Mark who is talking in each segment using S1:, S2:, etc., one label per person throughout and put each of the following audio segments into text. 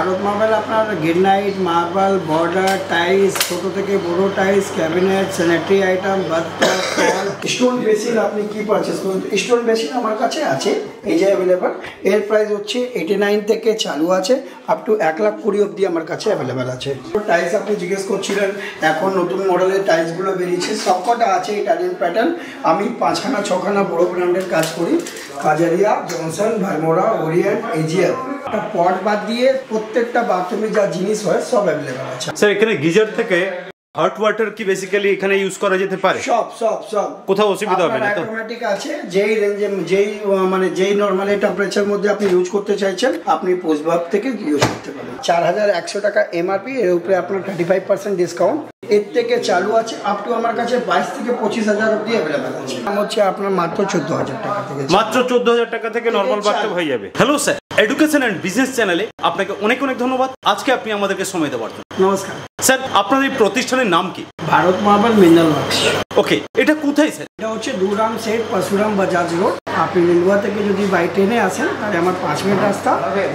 S1: Bharat marble আপনার granite marble border tiles ছোট থেকে বড় tiles cabinet sanitary item bathtub stone basin আপনি কি পারচেজ করুন স্টোন বেসিন আমার কাছে আছে এই যে অ্যাভেলেবল এর প্রাইস হচ্ছে 89 থেকে চালু আছে আপ টু 1,20,000 অবধি আমার কাছে অ্যাভেলেবল আছে। টাইলস আপনি জিজ্ঞেস করছিলেন এখন নতুন মডেলের টাইলসগুলো বেরিয়েছে সবকটা আছে ইটালিয়ান প্যাটার্ন। আমি 5খানা 6খানা বড় ব্র্যান্ডের কাজ করি কাজারিয়া জনসন ভারমোরা ওরিয়েন্ট এজিএফ পট বাদ দিয়ে প্রত্যেকটা বাথরুমে যা জিনিস হয় সব অ্যাভেলেবল আছে।
S2: স্যার এখানে গিজার থেকে হট ওয়াটার কি বেসিক্যালি এখানে ইউজ করা যেতে পারে?
S1: সব
S2: কোথাও অসুবিধা হবে না তো?
S1: অটোমেটিক আছে যেই রেঞ্জে যেই নরমাল টেম্পারেচার মধ্যে আপনি ইউজ করতে চাইছেন আপনি পোস্টবাব থেকে ইউজ করতে পারেন। 4,100 টাকা এমআরপি এর উপরে আপনার 35% ডিসকাউন্ট এর থেকে চালু আছে আপ টু আমার কাছে 22 থেকে 25,000 অবধি অ্যাভেলেবল আছে। দাম হচ্ছে আপনার মাত্র 14,000 টাকা থেকে
S2: মাত্র 14,000 টাকা থেকে নরমাল বাথটব হয়ে যাবে। Hello sir, education and business চ্যানেলে আপনাকে অনেক অনেক ধন্যবাদ। আজকে আপনি আমাদেরকে সময় দেওয়ার জন্য।
S1: নমস্কার
S2: স্যার, আপনাদের প্রতিষ্ঠানের নাম কি?
S1: Bharat marble mineral works.
S2: Okay, এটা কোথায় স্যার?
S1: এটা হচ্ছে দুরাম সেট পরশুরাম বাজাজ রোড। আপনি লিলুয়া থেকে যদি বাই ট্রেনে আসেন তাহলে আমার 5 মিনিট রাস্তা,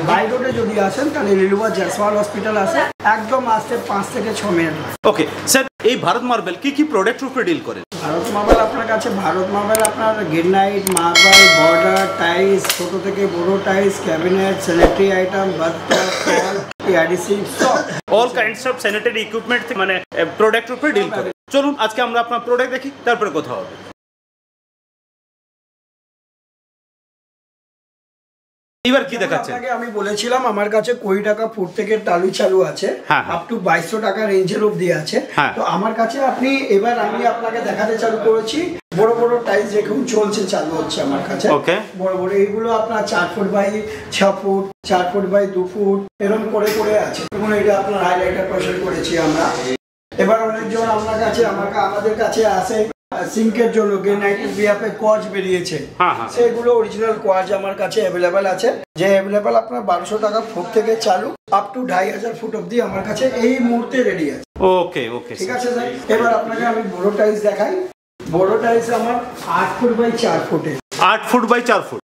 S1: বাই রোডে যদি আসেন তাহলে লিলুয়া জয়সওয়াল হসপিটাল আছে একদম আসতে 5 থেকে 6 মিনিট।
S2: ওকে স্যার, এই ভারত মার্বেল কি কি প্রোডাক্ট উপরে ডিল করেন?
S1: ভারত মার্বেল আপনার কাছে ভারত মার্বেল আপনার গ্রেনাইট মার্বেল বর্ডার টাইলস ছোট থেকে বড় tiles cabinet sanitary item bathtub adhesive সব
S2: all kinds of sanitary equipment মানে প্রোডাক্ট উপরে ডিল করে। চলুন আজকে আমরা আপনার প্রোডাক্ট দেখি, তারপরে কথা হবে। এবার কি দেখাচ্ছেন?
S1: আমি বলেছিলাম আমার কাছে 20 টাকা ফুট থেকে টালি চালু আছে আপ টু 2200 টাকা রেঞ্জের অবধি আছে। তো আমার কাছে আপনি এবার আমি আপনাকে দেখাতে চালু করেছি বড় বড় টাইলস যেরকম চলছে চালু হচ্ছে আমার কাছে বড় বড় এইগুলো আপনার 4 foot by 6 foot 4 foot by 2 foot এরকম করে করে আছে এবং এটা আপনার হাইলাইটার পছন্দ করেছি আমরা। এবার অনেকজন আমাদের কাছে আসে সিঙ্কের জন্য গ্রেনাইটের বিয়াপে কোয়ার্জ বেরিয়েছে সেগুলো অরিজিনাল কোয়ার্জ আমার কাছে অ্যাভেলেবেল আছে যে অ্যাভেলেবেল আপনার 1200 টাকা ফুট থেকে চালু আপ টু 2,500 ফুট অবধি আমার কাছে এই মুহূর্তে রেডি আছে।
S2: ওকে ওকে
S1: ঠিক আছে স্যার। এবার আপনাকে আমি বড় টাইলস দেখাই। বড় টাইলস আমার 8 ফুট বাই 4 ফুটে
S2: 8 foot by 4 foot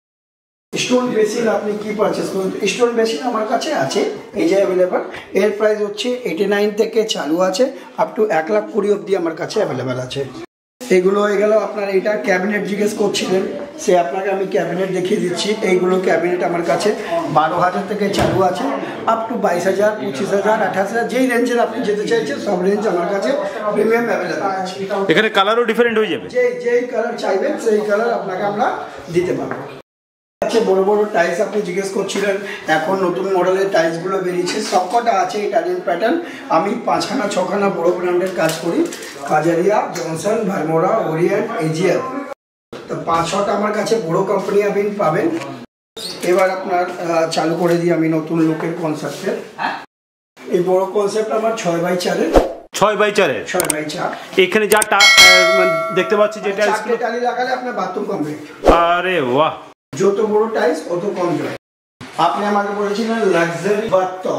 S1: stone basin আপনি কি পারচেজ করুন স্টোন বেসিন আমার কাছে আছে এই যে অ্যাভেলেবল এর প্রাইস হচ্ছে 89 থেকে চালু আছে আপ টু 1,20,000 অবধি আমার কাছে অ্যাভেলেবল আছে। এগুলো হয়ে গেল আপনার এটা ক্যাবিনেট জিজ্ঞেস করছিলেন সে আপনাকে আমি ক্যাবিনেট দেখিয়ে দিচ্ছি। এইগুলো ক্যাবিনেট আমার কাছে 12,000 থেকে চালু আছে আপ টু 22,000 25,000 28,000 যেই রেঞ্জের আপনি যেতে চাইছেন সব রেঞ্জ আমার কাছে প্রিমিয়াম অ্যাভেলেবল আছে।
S2: এখানে কালারও ডিফারেন্ট হয়ে যাবে,
S1: যেই কালার চাইবেন সেই কালার আপনাকে আমরা দিতে পারবো। আছে বড় বড় টাইলস আপনি জিজ্ঞেস করছিলেন এখন নতুন মডেলের টাইলসগুলো বেরিয়েছে সবকটা আছে ইটালিয়ান প্যাটার্ন। আমি 5খানা 6খানা বড় ব্র্যান্ডের কাজ করি কাজারিয়া জনসন ভারমোরা ওরিয়েন্ট এজিএফ। তো 5-6টা আমার কাছে বড় কোম্পানি আপনি পাবেন। এবার আপনার চালু করে দিই আমি নতুন লুকের কনসেপ্টের। এই বড় কনসেপ্ট আমার 6x4 এর
S2: 6x4 এখানে যা দেখতে পাচ্ছি যেটা
S1: টালি লাগালে আপনার বাথরুম কমপ্লিট।
S2: আরে বাহ,
S1: যত বড় টাইলস অত কম যায়। আপনি আমাকে বলেছিলেন লাক্সারি বাথটব,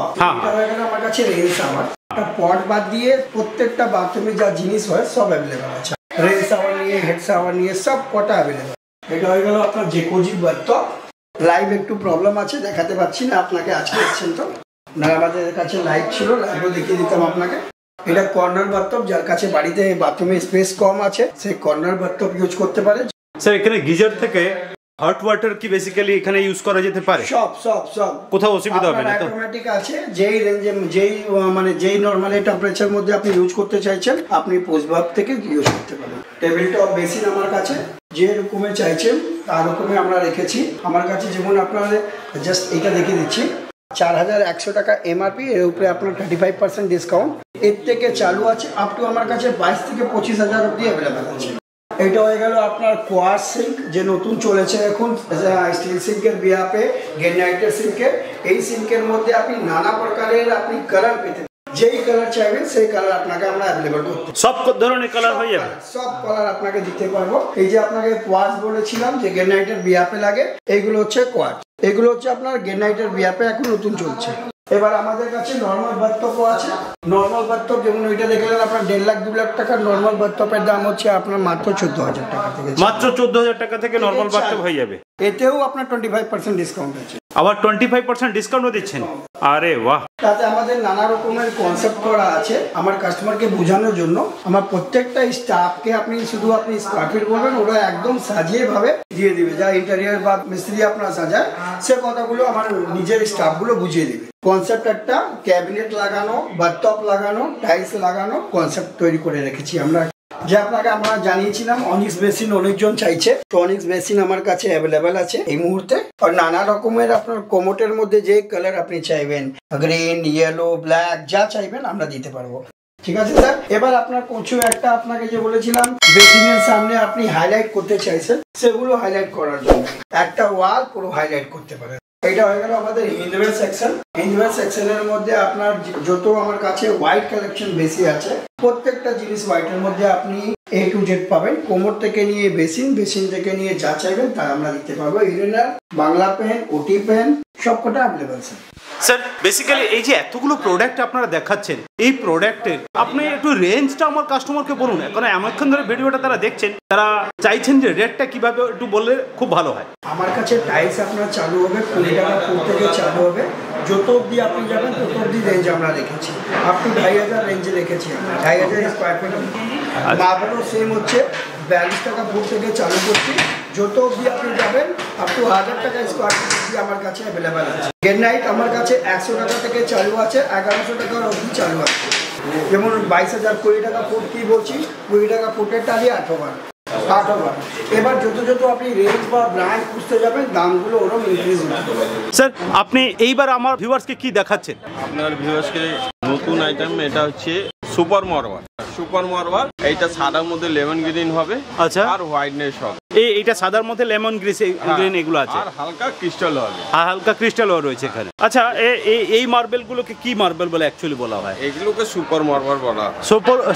S1: আমার কাছে রেঞ্জ শাওয়ার পট বাদ দিয়ে প্রত্যেকটা বাথরুমে যা জিনিস হয় সব অ্যাভেলেবল আছে। রেঞ্জ শাওয়ার নিয়ে হেড শাওয়ার নিয়ে সব কটা অ্যাভেলেবল। এটা হয়ে গেল আপনার জেকোজি বাথটব। লাইভ একটু প্রবলেম আছে দেখাতে পাচ্ছি না আপনাকে আজকে এসেছেন তো না, আমাদের কাছে লাইভ ছিল লাইভও দেখিয়ে দিতাম আপনাকে। এটা কর্নার বাথটব যার কাছে বাড়িতে বাথরুমে স্পেস কম আছে সেই কর্নার বাথটব ইউজ করতে পারে।
S2: স্যার এখানে গিজার থেকে হট ওয়াটার কি বেসিক্যালি এখানে ইউজ করা যেতে পারে?
S1: সব
S2: কোথাও অসুবিধা হবে না তো?
S1: অটোমেটিক আছে যেই রেঞ্জে যেই নরমাল টেম্পারেচার মধ্যে আপনি ইউজ করতে চাইছেন আপনি পোস্টবাব থেকে ইউজ করতে পারেন। টেবিল টপ বেসিন আমার কাছে যে রকমের চাইছেন তার রকমই আমরা রেখেছি। আমার কাছে যেমন আপনার জাস্ট এইটা দেখিয়ে দিচ্ছি 4,100 টাকা এমআরপি এর উপরে আপনার 35% ডিসকাউন্ট এর থেকে চালু আছে আপ টু আমার কাছে 22 থেকে 25,000 অবধি অ্যাভেলেবেল আছে। এটা হয়ে গেল আপনার কোয়ার্স সিঙ্ক যে নতুন চলেছে এখন স্টিল সিঙ্কের বিয়াপে গ্রেনাইটের সিঙ্কের। এই সিঙ্কের মধ্যে আপনি নানা প্রকারের আপনি কালার পেতে যেই কালার চাইবেন সেই কালার আপনাকে আমরা অ্যাভেলেবল করতে
S2: সব ধরনের কালার হয়ে যাবে,
S1: সব কালার আপনাকে দিতে পারবো। এই যে আপনাকে কোয়ার্স বলেছিলাম যে গ্রেনাইটের বিয়াপে লাগে এইগুলো হচ্ছে কোয়ার্স, এগুলো হচ্ছে আপনার গ্রেনাইটের বিয়াপে এখন নতুন চলছে। এবার আমাদের কাছে নরমাল বাথটবও আছে নর্মাল বাথটপ যেমন ওইটা দেখলেন আপনার 1.5 লাখ 2 লাখ টাকা, নর্মাল বাথটপের দাম হচ্ছে আপনার মাত্র 14,000 টাকা থেকে।
S2: মাত্র 14,000 টাকা থেকে নর্মাল বাথটপ হয়ে যাবে।
S1: এতেও আপনার 25% ডিসকাউন্ট আছে।
S2: আবার 25% ডিসকাউন্টও দিচ্ছেন? আরে বাহ।
S1: তাতে আমাদের নানা রকমের কনসেপ্ট করা আছে আমার কাস্টমারকে বোঝানোর জন্য। আমার প্রত্যেকটা স্টাফকে আপনি স্কোয়ার ফিট বলবেন, ওরা একদম সাজিয়ে ভাবে দিয়ে দিবে। যা ইন্টেরিয়ার বা মিস্ত্রি আপনার সাজায় সে কথাগুলো আমার নিজের স্টাফগুলো বুঝিয়ে দিবে। কনসেপ্ট একটা ক্যাবিনেট লাগানো, বাথটপ লাগানো, টাইলস লাগানো কনসেপ্ট তৈরি করে রেখেছি আমরা। যে আপনাকে আমরা জানিয়েছিলাম অনিক্স বেসিন অনেকজন চাইছে, তো অনিক্স বেসিন আমার কাছে অ্যাভেলেবেল আছে এই মুহূর্তে। আর নানা রকমের আপনার কোমোটের মধ্যে যে কালার আপনি চাইবেন, গ্রিন, ইয়েলো, ব্ল্যাক, যা চাইবেন আমরা দিতে পারবো। ঠিক আছে স্যার। এবার আপনার কিছু একটা আপনাকে যে বলেছিলাম বেসিনের সামনে আপনি হাইলাইট করতে চাইছেন, সেগুলো হাইলাইট করার জন্য একটা ওয়াল পুরো হাইলাইট করতে পারেন। এটা হয়ে গেল আমাদের ইন্ডিভিজুয়াল সেকশন। ইন্ডিভিজুয়াল সেকশনের মধ্যে আপনার যত আমার কাছে হোয়াইট কালেকশন বেশি আছে, প্রত্যেকটা জিনিস হোয়াইটের মধ্যে আপনি A to Z পাবেন। কোমর থেকে নিয়ে বেসিন, বেসিন থেকে নিয়ে যা চাইবেন তা আমরা দিতে পারবো। ইউরিনার, বাংলা পেন, ওটি পেন সবকটা অ্যাভেলেবেল স্যার।
S2: স্যার বেসিক্যালি এই যে এতগুলো প্রোডাক্ট আপনারা দেখাচ্ছেন, এই প্রোডাক্টের আপনি একটু রেঞ্জটা আমার কাস্টমারকে বলুন। কারণ এমনক্ষণ ধরে ভিডিওটা তারা দেখছেন, তারা চাইছেন যে রেটটা কিভাবে একটু বললে খুব ভালো হয়।
S1: আমার কাছে টাইলস আপনার চালু হবে 20 টাকা ফুট থেকে চালু হবে। যত অবধি আপনি যাবেন তত অবধি রেঞ্জ আমরা রেখেছি, আপ টু 2,500 রেঞ্জে রেখেছি আমরা। 2,500 স্কোয়ার ফিট। মার্বেলও সেম হচ্ছে 42 টাকা ফুট থেকে চালু করছি। যত অবধি আপনি যাবেন আপ টু 1,000 টাকা স্কোয়ার ফিট অবধি আমার কাছে অ্যাভেলেবেল আছে। গ্রেনাইট আমার কাছে 100 টাকা থেকে চালু আছে, 1100 টাকার অবধি চালু আছে। যেমন 22,000 20 টাকা ফুট কি বলছি, 20 টাকা ফুটের টালি 8 বার। এবার যত আপনি রেঞ্জ বা ব্র্যান্ড খুঁজতে যাবেন দামগুলো ওরকম ইনক্রিজ হতে পারে।
S2: স্যার আপনি এইবার আমার ভিউয়ার্সকে কি দেখাচ্ছেন?
S3: আপনার ভিউয়ার্সকে নতুন আইটেম, এটা হচ্ছে সুপার মার্বেল। সুপার মার্বেল এইটা সাদার মধ্যে লেমন গ্রিন হবে,
S2: আচ্ছা,
S3: আর হোয়াইটনেস হবে।
S2: এইটা সাদার মধ্যে লেমন গ্রিন এগুলো আছে,
S3: আর হালকা ক্রিস্টাল হবে।
S2: আর হালকা ক্রিস্টালও রয়েছে এখানে। আচ্ছা এই মার্বেল গুলোকে কি মার্বেল বলে অ্যাকচুয়ালি বলা হয়?
S3: এগুলোকে সুপার মার্বেল বলা হয়।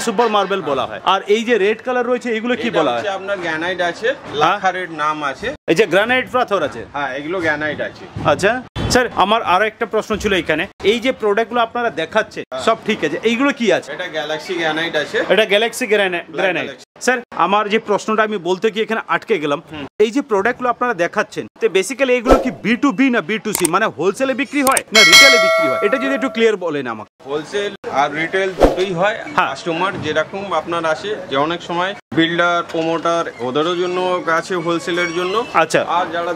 S2: সুপার মার্বেল বলা হয়। আর এই যে রেড কালার রয়েছে এগুলো কি বলা হয়?
S3: আপনার গ্রানাইট আছে, লাখারের নাম আছে।
S2: এই যে গ্রানাইট পাথর আছে,
S3: হ্যাঁ এগুলো গ্রানাইট আছে।
S2: আচ্ছা স্যার, আমার আরো একটা প্রশ্ন ছিল এখানে, এই যে প্রোডাক্টগুলো আপনারা দেখাচ্ছে সব ঠিক আছে, এইগুলো কি আছে?
S3: এটা গ্যালাক্সি গ্রানাইট আছে।
S2: এটা গ্যালাক্সি গ্রানাইট। স্যার আমার যে প্রশ্নটা আমি বলতে গিয়ে এখানে আটকে গেলাম, এই যে প্রোডাক্টগুলো আপনারা দেখাচ্ছেন তো বেসিক্যালি এগুলো কি B2B না B2C, মানে হোলসেলে বিক্রি হয় না রিটেলে বিক্রি হয়? এটা যদি একটু ক্লিয়ার বলেন আমাকে।
S3: হোলসেল আর রিটেল দুটোই হয়। কাস্টমার যেরকম আপনার আসে, যে অনেক সময় বিল্ডার, প্রমোটার ওদেরও জন্য আছে হোলসেলের জন্য।
S2: আচ্ছা।
S3: আর যারা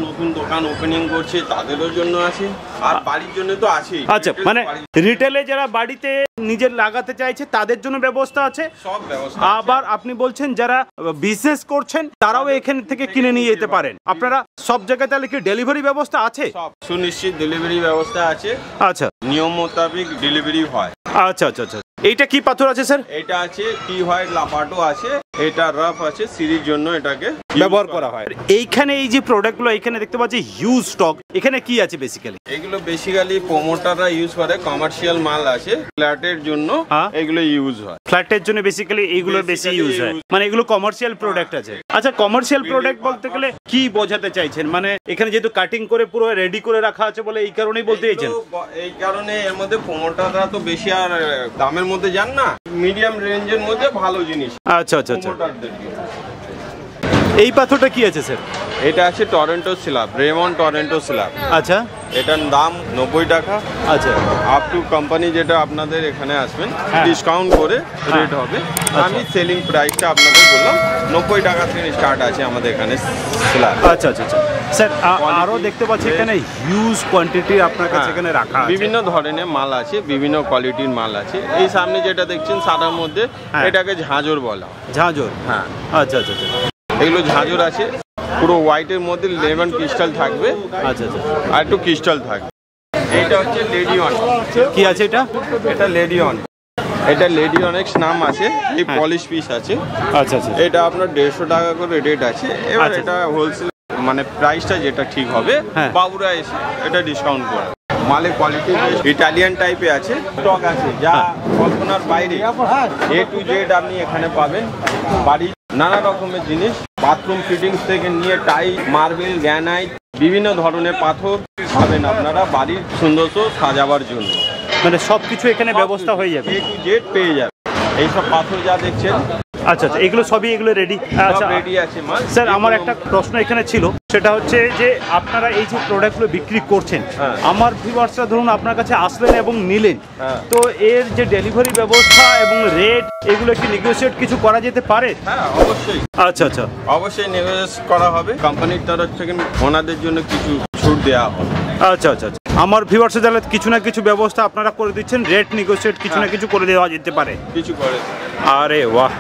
S3: নতুন দোকান ওপেনিং করছে তাদেরও জন্য আছে, আর বাড়ির জন্য তো আছেই।
S2: আচ্ছা, মানে রিটেলে যারা বাড়িতে নিজের লাগাতে চাইছে তাদের জন্য ব্যবস্থা আছে,
S3: সব ব্যবস্থা।
S2: আবার আপনি বলছেন যারা বিজনেস করছেন তারাও এখান থেকে কিনে নিয়ে যেতে পারেন। আপনারা সব জায়গায় তাহলে কি ডেলিভারি ব্যবস্থা আছে?
S3: সব সুনিশ্চিত ডেলিভারি ব্যবস্থা আছে।
S2: আচ্ছা,
S3: নিয়ম মোতাবেক ডেলিভারি হয়।
S2: আচ্ছা আচ্ছা আচ্ছা। এইটা কি পাথর আছে স্যার?
S3: এটা আছে টি হোয়াইট লাপাটো আছে, এটা রাফ আছে, সিঁড়ির জন্য এটাকে
S2: ব্যবহার করা হয়। এইখানে এই যে প্রোডাক্টগুলো এখানে দেখতে পাচ্ছি হিউজ স্টক, এখানে কি আছে বেসিক্যালি?
S3: এগুলো বেসিক্যালি প্রমোটাররা ইউজ করে, কমার্শিয়াল মাল আছে ফ্ল্যাটের জন্য, এগুলো ইউজ হয়।
S2: ফ্ল্যাটের জন্য বেসিক্যালি এগুলো বেশি ইউজ হয়, মানে এগুলো কমার্শিয়াল প্রোডাক্ট আছে। আচ্ছা, কমার্শিয়াল প্রোডাক্ট বলতে গেলে কি বোঝাতে চাইছেন? মানে এখানে যেহেতু কাটিং করে পুরো রেডি করে রাখা আছে বলে এই কারণেই বলতে চাইছেন?
S3: এই কারণে এর মধ্যে প্রমোটাররা তো বেশি আর দামের মধ্যে যান না, মিডিয়াম রেঞ্জের মধ্যে ভালো জিনিস।
S2: আচ্ছা আচ্ছা আচ্ছা। এই পাথরটা কি আছে স্যার?
S3: এটা আছে Toronto slab, Raymond Toronto slab.
S2: আচ্ছা,
S3: এটার দাম 90 টাকা।
S2: আচ্ছা,
S3: আপ টু কোম্পানি যেটা আপনাদের এখানে আসবেন ডিসকাউন্ট করে রেট হবে। আমি সেলিং প্রাইসটা আপনাদের বললাম 90 টাকা থেকে স্টার্ট আছে আমাদের এখানে স্ল্যাব।
S2: আচ্ছা আচ্ছা আচ্ছা। স্যার আরো দেখতে পাচ্ছি এখানে হিউজ কোয়ান্টিটি আপনার কাছে এখানে রাখা আছে,
S3: বিভিন্ন ধরনের মাল আছে, বিভিন্ন কোয়ালিটির মাল আছে। এই সামনে যেটা দেখছেন সাদার মধ্যে, এটাকে ঝাঁঝর বলা।
S2: ঝাঁঝর?
S3: হ্যাঁ।
S2: আচ্ছা আচ্ছা আচ্ছা।
S3: এগুলো ঝাঁঝর আছে, পুরো হোয়াইটের মধ্যে লেমন ক্রিস্টাল থাকবে।
S2: আচ্ছা আচ্ছা।
S3: আর একটু ক্রিস্টাল থাকবে। এইটা হচ্ছে লেডিয়ন।
S2: কি আছে এটা?
S3: এটা লেডিয়ন। এটা লেডিয়নেক্স নাম আছে, এই পলিশ পিস আছে।
S2: আচ্ছা আচ্ছা।
S3: এটা আপনার 150 টাকা করে রেট আছে। এবার এটা হোলসেল মানে প্রাইসটা যেটা ঠিক হবে বাবুরা এসে এটা ডিসকাউন্ট করে। মালের কোয়ালিটি ইটালিয়ান টাইপে আছে, স্টক আছে যা কল্পনার বাইরে। A to Z আপনি এখানে পাবেন। বাড়ির নানা রকমের জিনিস, বাথরুম ফিটিংস থেকে নিয়ে টাইল, মার্বেল, গ্রানাইট, বিভিন্ন ধরনের পাথর পাবেন আপনারা বাড়ির সৌন্দর্য সাজাবার জন্য।
S2: মানে সবকিছু এখানে ব্যবস্থা হয়ে যাবে,
S3: A to Z পেয়ে যাবে। এইসব পাথর যা দেখছেন
S2: আচ্ছা আচ্ছা, এগুলো সবই এগুলো রেডি। আচ্ছা
S3: রেডি আছে মাল।
S2: স্যার আমার একটা প্রশ্ন এখানে ছিল, সেটা হচ্ছে যে আপনারা এই যে প্রোডাক্টগুলো বিক্রি করছেন, আমার ভিউয়ার্সরা ধরুন আপনার কাছে আসলেন এবং নিলেন, তো এর যে ডেলিভারি ব্যবস্থা এবং রেট এগুলো কি নেগোশিয়েট কিছু করা যেতে পারে?
S3: হ্যাঁ অবশ্যই,
S2: আচ্ছা আচ্ছা,
S3: অবশ্যই নেগোশিয়েট করা হবে। কোম্পানির তরফ থেকে ওনাদের জন্য কিছু ছুট দেওয়া হবে।
S2: আচ্ছা আচ্ছা আচ্ছা, আমার ভিউয়ার্সে তাহলে কিছু না কিছু ব্যবস্থা আপনারা করে দিচ্ছেন, রেট নেগোশিয়েট কিছু না কিছু করে দেওয়া যেতে পারে।
S3: কিছু করে
S2: আরে বাহ,